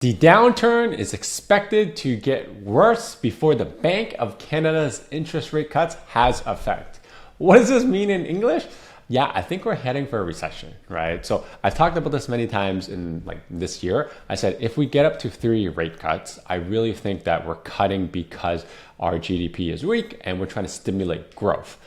The downturn is expected to get worse before the Bank of Canada's interest rate cuts has effect. What does this mean in English? Yeah, I think we're heading for a recession, right? So I've talked about this many times in this year. I said, if we get up to 3 rate cuts, I really think that we're cutting because our GDP is weak and we're trying to stimulate growth.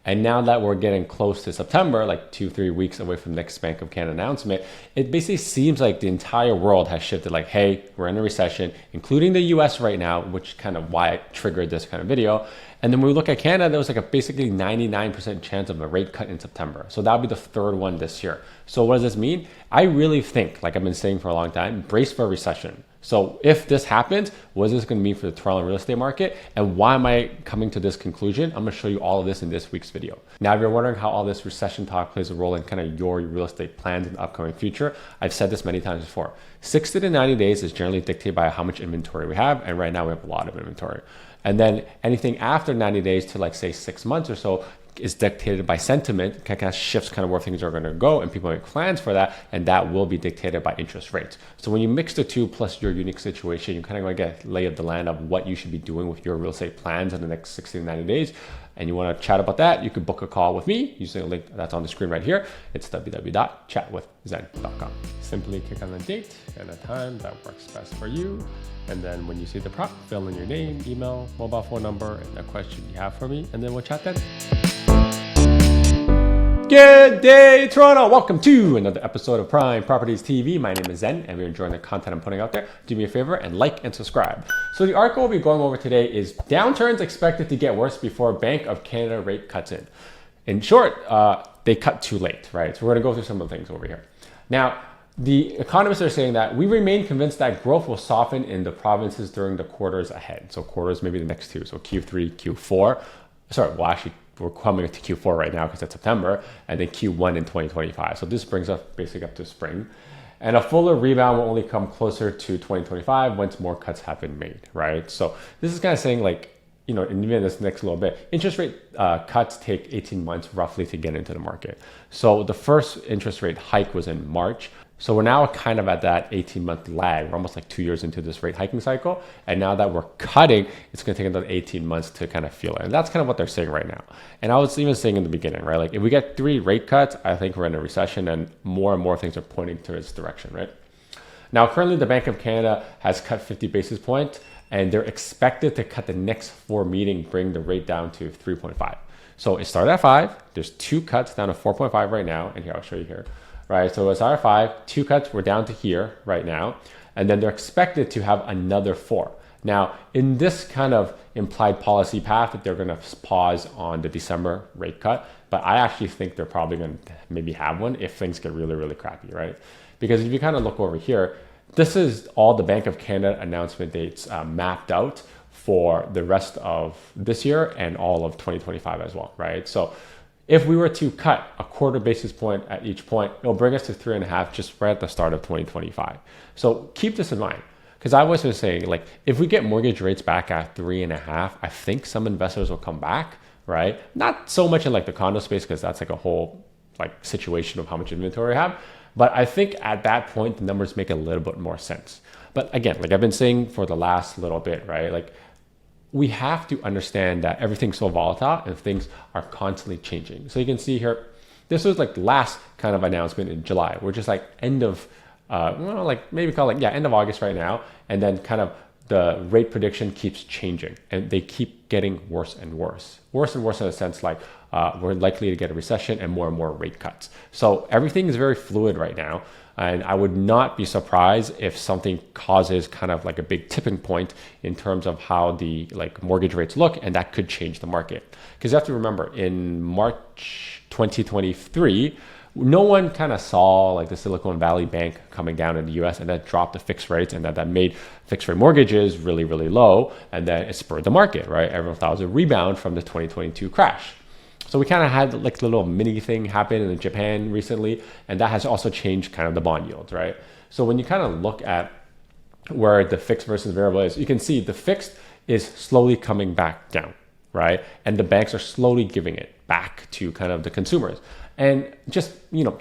And now that we're getting close to September, like 2-3 weeks away from the next Bank of Canada announcement, it basically seems like the entire world has shifted like, hey, we're in a recession, including the US right now, which kind of why I triggered this kind of video. And then when we look at Canada, there was like a basically 99% chance of a rate cut in September. So that'll be the third one this year. So what does this mean? I really think, like I've been saying for a long time, brace for a recession. So if this happens, what is this going to mean for the Toronto real estate market? And why am I coming to this conclusion? I'm going to show you all of this in this week's video. Now, if you're wondering how all this recession talk plays a role in kind of your real estate plans in the upcoming future, I've said this many times before. 60 to 90 days is generally dictated by how much inventory we have. And right now we have a lot of inventory. And then anything after 90 days to like say 6 months or so is dictated by sentiment, kind of shifts kind of where things are going to go, and people make plans for that, and that will be dictated by interest rates. So when you mix the two plus your unique situation, you kind of going to get lay of the land of what you should be doing with your real estate plans in the next 60 to 90 days. And you want to chat about that, you can book a call with me using a link that's on the screen right here. It's www.chatwithzen.com. Simply click on the date and a time that works best for you. And then when you see the prompt, fill in your name, email, mobile phone number, and the question you have for me, and then we'll chat then. Good day, Toronto. Welcome to another episode of Prime Properties TV. My name is Zhen, and we're enjoying the content I'm putting out there. Do me a favor and like and subscribe. So the article we'll be going over today is downturns expected to get worse before Bank of Canada rate cuts in. In short, they cut too late, right? So we're going to go through some of the things over here. Now, the economists are saying that we remain convinced that growth will soften in the provinces during the quarters ahead. So quarters, maybe the next two. So Q3, Q4. Sorry, well, actually, we're coming to Q4 right now because it's September, and then Q1 in 2025. So this brings us basically up to spring. And a fuller rebound will only come closer to 2025 once more cuts have been made, right? So this is kind of saying like, you know, in even this next little bit, interest rate cuts take 18 months roughly to get into the market. So the first interest rate hike was in March. So we're now kind of at that 18-month lag. We're almost like 2 years into this rate hiking cycle. And now that we're cutting, it's going to take another 18 months to kind of feel it. And that's kind of what they're saying right now. And I was even saying in the beginning, right? Like if we get 3 rate cuts, I think we're in a recession, and more things are pointing to its direction, right? Now, currently the Bank of Canada has cut 50 basis points, and they're expected to cut the next 4 meetings, bring the rate down to 3.5. So it started at 5. There's 2 cuts down to 4.5 right now. And here, I'll show you here. Right, so it's our 5, 2 cuts, we're down to here right now, and then they're expected to have another 4. Now, in this kind of implied policy path, that they're going to pause on the December rate cut, but I actually think they're probably going to maybe have one if things get really, really crappy, right? Because if you kind of look over here, this is all the Bank of Canada announcement dates mapped out for the rest of this year and all of 2025 as well, right? So if we were to cut a quarter basis point at each point, it'll bring us to 3.5 just right at the start of 2025. So keep this in mind, because I was just saying, like, if we get mortgage rates back at 3.5, I think some investors will come back, right? Not so much in like the condo space, because that's like a whole like situation of how much inventory we have. But I think at that point, the numbers make a little bit more sense. But again, like I've been saying for the last little bit, right? Like, we have to understand that everything's so volatile and things are constantly changing. So you can see here, this was like the last kind of announcement in July. We're just like end of, like maybe call it, end of August right now. And then kind of the rate prediction keeps changing and they keep getting worse and worse. Worse and worse in a sense like we're likely to get a recession and more rate cuts. So everything is very fluid right now. And I would not be surprised if something causes kind of like a big tipping point in terms of how the like mortgage rates look, and that could change the market. Because you have to remember, in March 2023, no one kind of saw like the Silicon Valley Bank coming down in the US and that dropped the fixed rates, and that made fixed rate mortgages really, really low. And then it spurred the market, right? Everyone thought it was a rebound from the 2022 crash. So we kind of had like a little mini thing happen in Japan recently, and that has also changed kind of the bond yields, right? So when you kind of look at where the fixed versus variable is, you can see the fixed is slowly coming back down, right? And the banks are slowly giving it back to kind of the consumers. And just,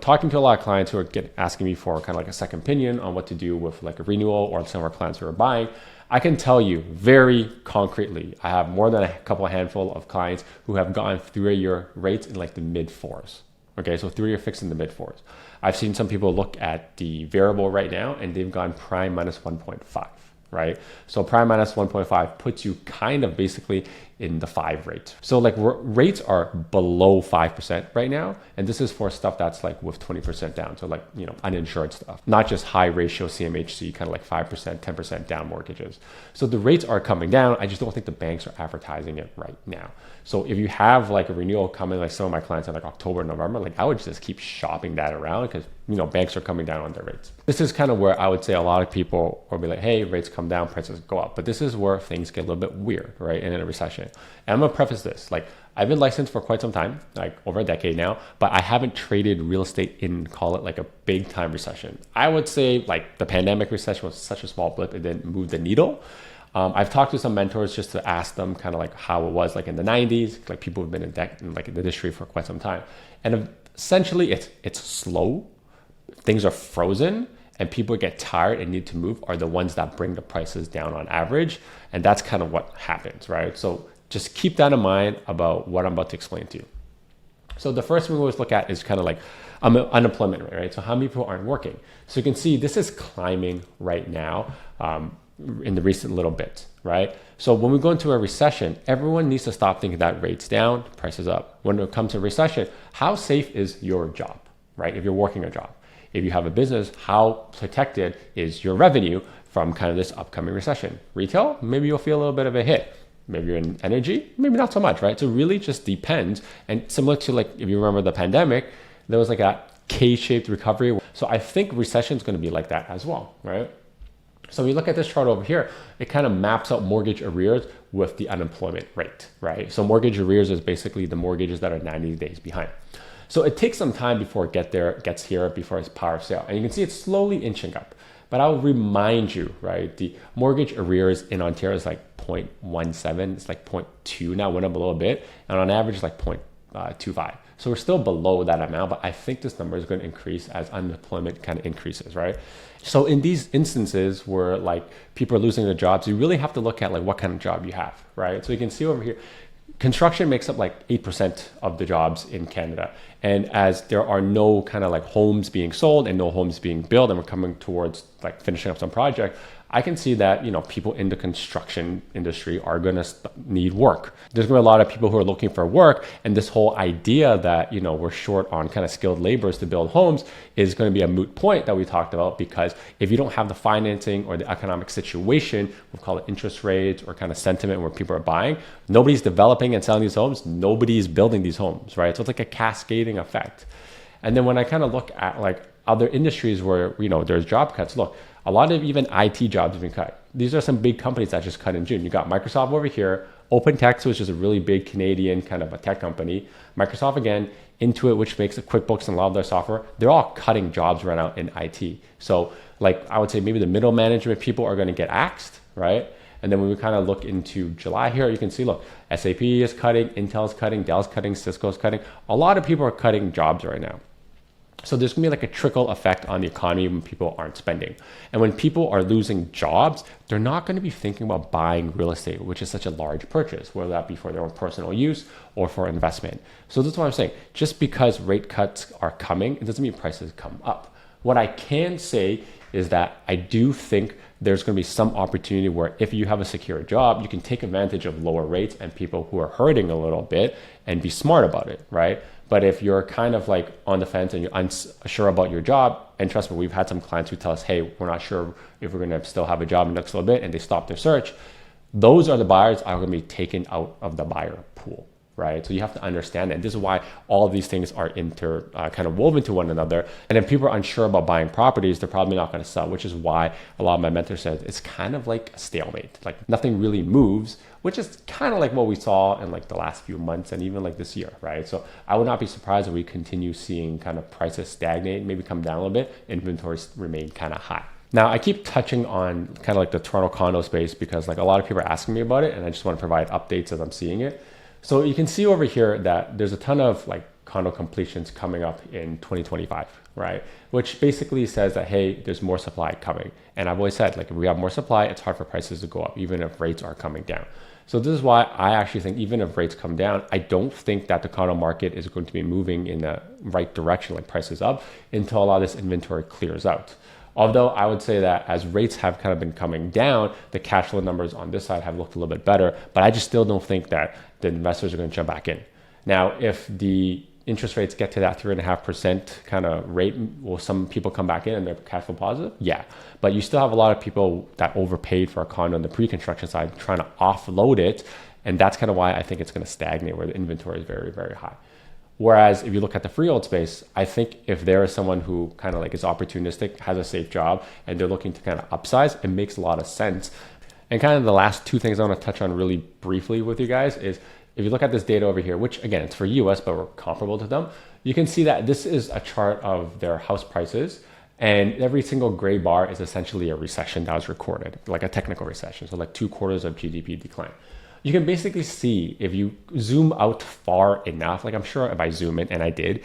talking to a lot of clients who are asking me for kind of like a second opinion on what to do with like a renewal, or some of our clients who are buying, I can tell you very concretely, I have more than a handful of clients who have gotten 3-year rates in like the mid fours. Okay, so 3-year fixed in the mid fours. I've seen some people look at the variable right now and they've gone prime minus 1.5. Right? So prime minus 1.5 puts you kind of basically in the 5 rate. So like rates are below 5% right now. And this is for stuff that's like with 20% down. So like, uninsured stuff, not just high ratio CMHC, kind of like 5%, 10% down mortgages. So the rates are coming down. I just don't think the banks are advertising it right now. So if you have like a renewal coming, like some of my clients in like October, November, like I would just keep shopping that around because, banks are coming down on their rates. This is kind of where I would say a lot of people will be like, hey, rates come down, prices go up. But this is where things get a little bit weird, right? In a recession. And I'm going to preface this, like I've been licensed for quite some time, like over a decade now, but I haven't traded real estate in, call it like a big time recession. I would say like the pandemic recession was such a small blip, it didn't move the needle. I've talked to some mentors just to ask them kind of like how it was like in the 90s, like people who've been in the industry for quite some time. And essentially it's slow, things are frozen, and people get tired and need to move are the ones that bring the prices down on average. And that's kind of what happens, right? So just keep that in mind about what I'm about to explain to you. So the first thing we always look at is kind of like unemployment rate, right? So how many people aren't working? So you can see this is climbing right now in the recent little bit, right? So when we go into a recession, everyone needs to stop thinking that rates down, prices up. When it comes to recession, how safe is your job, right? If you're working a job. If you have a business, how protected is your revenue from kind of this upcoming recession? Retail, maybe you'll feel a little bit of a hit. Maybe you're in energy, maybe not so much, right? So really just depends. And similar to like, if you remember the pandemic, there was like a K-shaped recovery. So I think recession is going to be like that as well, right? So when you look at this chart over here, it kind of maps out mortgage arrears with the unemployment rate, right? So mortgage arrears is basically the mortgages that are 90 days behind. So it takes some time before it gets here, before it's power of sale. And you can see it's slowly inching up. But I'll remind you, right, the mortgage arrears in Ontario is like 0.17. It's like 0.2 now, went up a little bit. And on average, it's like 0.25. So we're still below that amount, but I think this number is going to increase as unemployment kind of increases, right? So in these instances where like people are losing their jobs, you really have to look at like what kind of job you have, right? So you can see over here, construction makes up like 8% of the jobs in Canada. And as there are no kind of like homes being sold and no homes being built, and we're coming towards like finishing up some project, I can see that, people in the construction industry are going to need work. There's going to be a lot of people who are looking for work. And this whole idea that, we're short on kind of skilled laborers to build homes is going to be a moot point that we talked about, because if you don't have the financing or the economic situation, we'll call it interest rates or kind of sentiment where people are buying, nobody's developing and selling these homes, nobody's building these homes, right? So it's like a cascading effect. And then when I kind of look at like other industries where, there's job cuts, look, a lot of even IT jobs have been cut. These are some big companies that just cut in June. You got Microsoft over here, OpenText, which is a really big Canadian kind of a tech company, Microsoft again, Intuit, which makes QuickBooks and a lot of their software. They're all cutting jobs right now in IT. So like I would say maybe the middle management people are going to get axed, right? And then when we kind of look into July here, you can see, look, SAP is cutting, Intel's cutting, Dell's cutting, Cisco's cutting. A lot of people are cutting jobs right now. So there's gonna be like a trickle effect on the economy when people aren't spending. And when people are losing jobs, they're not gonna be thinking about buying real estate, which is such a large purchase, whether that be for their own personal use or for investment. So this is what I'm saying. Just because rate cuts are coming, it doesn't mean prices come up. What I can say is that I do think there's going to be some opportunity where if you have a secure job, you can take advantage of lower rates and people who are hurting a little bit and be smart about it, right? But if you're kind of like on the fence and you're unsure about your job, and trust me, we've had some clients who tell us, hey, we're not sure if we're going to still have a job in the next little bit, and they stop their search. Those are the buyers are going to be taken out of the buyer pool, right? So you have to understand that. This is why all of these things are kind of woven to one another. And if people are unsure about buying properties, they're probably not going to sell, which is why a lot of my mentors said it's kind of like a stalemate. Like nothing really moves, which is kind of like what we saw in like the last few months and even like this year, right? So I would not be surprised if we continue seeing kind of prices stagnate, maybe come down a little bit, inventories remain kind of high. Now, I keep touching on kind of like the Toronto condo space because like a lot of people are asking me about it, and I just want to provide updates as I'm seeing it. So you can see over here that there's a ton of like condo completions coming up in 2025, right? Which basically says that, hey, there's more supply coming. And I've always said, like, if we have more supply, it's hard for prices to go up, even if rates are coming down. So this is why I actually think even if rates come down, I don't think that the condo market is going to be moving in the right direction, like prices up, until a lot of this inventory clears out. Although I would say that as rates have kind of been coming down, the cash flow numbers on this side have looked a little bit better, but I just still don't think that the investors are going to jump back in. Now, if the interest rates get to that 3.5% kind of rate, will some people come back in and they're cash flow positive? Yeah. But you still have a lot of people that overpaid for a condo on the pre-construction side trying to offload it. And that's kind of why I think it's going to stagnate, where the inventory is very, very high. Whereas if you look at the freehold space, I think if there is someone who kind of like is opportunistic, has a safe job, and they're looking to kind of upsize, it makes a lot of sense. And kind of the last two things I want to touch on really briefly with you guys is, if you look at this data over here, which again, it's for US, but we're comparable to them, you can see that this is a chart of their house prices. And every single gray bar is essentially a recession that was recorded, like a technical recession. So like 2/4 of GDP decline. You can basically see if you zoom out far enough, like I'm sure if I zoom in, and I did,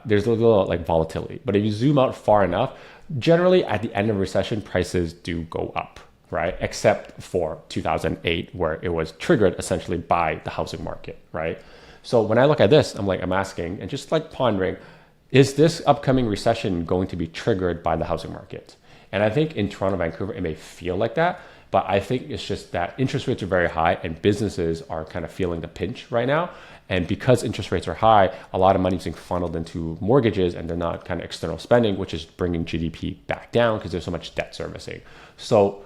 there's a little like volatility. But if you zoom out far enough, generally at the end of recession, prices do go up, right? Except for 2008, where it was triggered essentially by the housing market, right? So when I look at this, I'm asking and just like pondering, is this upcoming recession going to be triggered by the housing market? And I think in Toronto, Vancouver, it may feel like that. But I think it's just that interest rates are very high and businesses are kind of feeling the pinch right now. And because interest rates are high, a lot of money is being funneled into mortgages and they're not kind of external spending, which is bringing GDP back down because there's so much debt servicing. So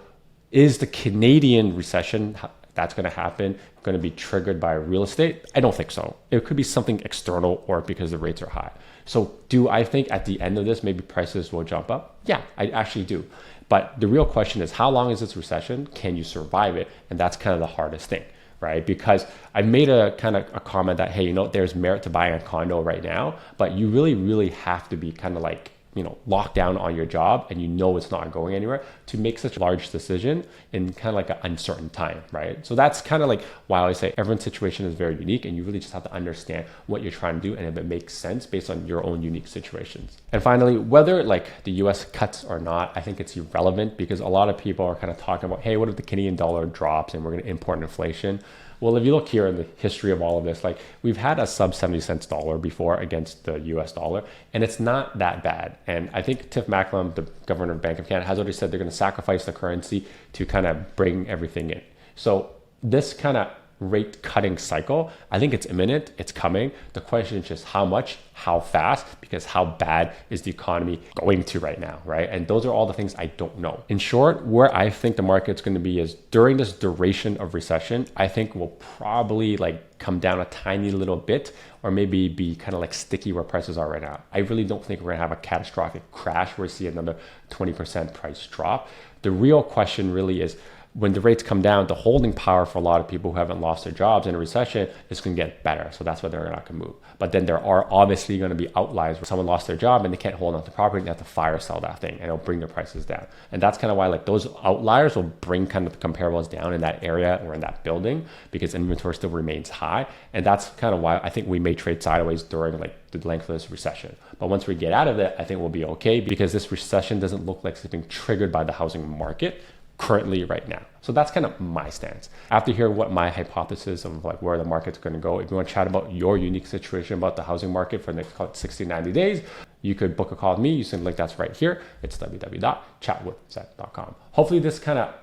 is the Canadian recession that's going to happen going to be triggered by real estate? I don't think so. It could be something external or because the rates are high. So do I think at the end of this, maybe prices will jump up? Yeah, I actually do. But the real question is, how long is this recession? Can you survive it? And that's kind of the hardest thing, right? Because I made a kind of a comment that, hey, there's merit to buying a condo right now, but you really, really have to be kind of like, locked down on your job and it's not going anywhere to make such a large decision in kind of like an uncertain time, right? So that's kind of like why I always say everyone's situation is very unique and you really just have to understand what you're trying to do and if it makes sense based on your own unique situations. And finally, whether like the US cuts or not, I think it's irrelevant because a lot of people are kind of talking about, hey, what if the Canadian dollar drops and we're going to import inflation? Well, if you look here in the history of all of this, like we've had a sub 70 cents dollar before against the US dollar, and it's not that bad. And I think Tiff Macklem, the governor of Bank of Canada, has already said they're going to sacrifice the currency to kind of bring everything in. So this kind of rate cutting cycle, I think it's imminent, it's coming. The question is just how much, how fast, because how bad is the economy going to right now, right? And those are all the things I don't know. In short, where I think the market's going to be is during this duration of recession, I think we'll probably like come down a tiny little bit or maybe be kind of like sticky where prices are right now. I really don't think we're going to have a catastrophic crash where we see another 20% price drop. The real question really is, when the rates come down, the holding power for a lot of people who haven't lost their jobs in a recession is going to get better. So that's why they're not going to move. But then there are obviously going to be outliers where someone lost their job and they can't hold on to property. They have to fire sell that thing and it'll bring their prices down. And that's kind of why like those outliers will bring kind of the comparables down in that area or in that building because inventory still remains high. And that's kind of why I think we may trade sideways during like the length of this recession. But once we get out of it, I think we'll be okay because this recession doesn't look like something triggered by the housing market currently right now. So that's kind of my stance. After hearing what my hypothesis of like where the market's going to go, if you want to chat about your unique situation about the housing market for the next 60, 90 days, you could book a call with me using the link that's right here. It's www.chatwithzhen.com. Hopefully this kind of,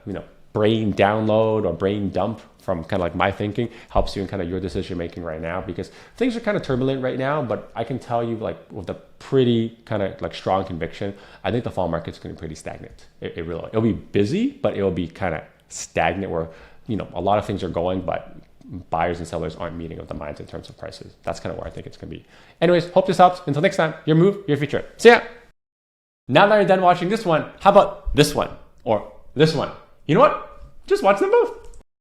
brain download or brain dump from kind of like my thinking helps you in kind of your decision making right now because things are kind of turbulent right now, but I can tell you like with a pretty kind of like strong conviction, I think the fall market's going to be pretty stagnant. It'll be busy, but it'll be kind of stagnant where, a lot of things are going, but buyers and sellers aren't meeting of the minds in terms of prices. That's kind of where I think it's going to be. Anyways, hope this helps. Until next time, your move, your future. See ya. Now that you're done watching this one, how about this one or this one? You know what? Just watch them both.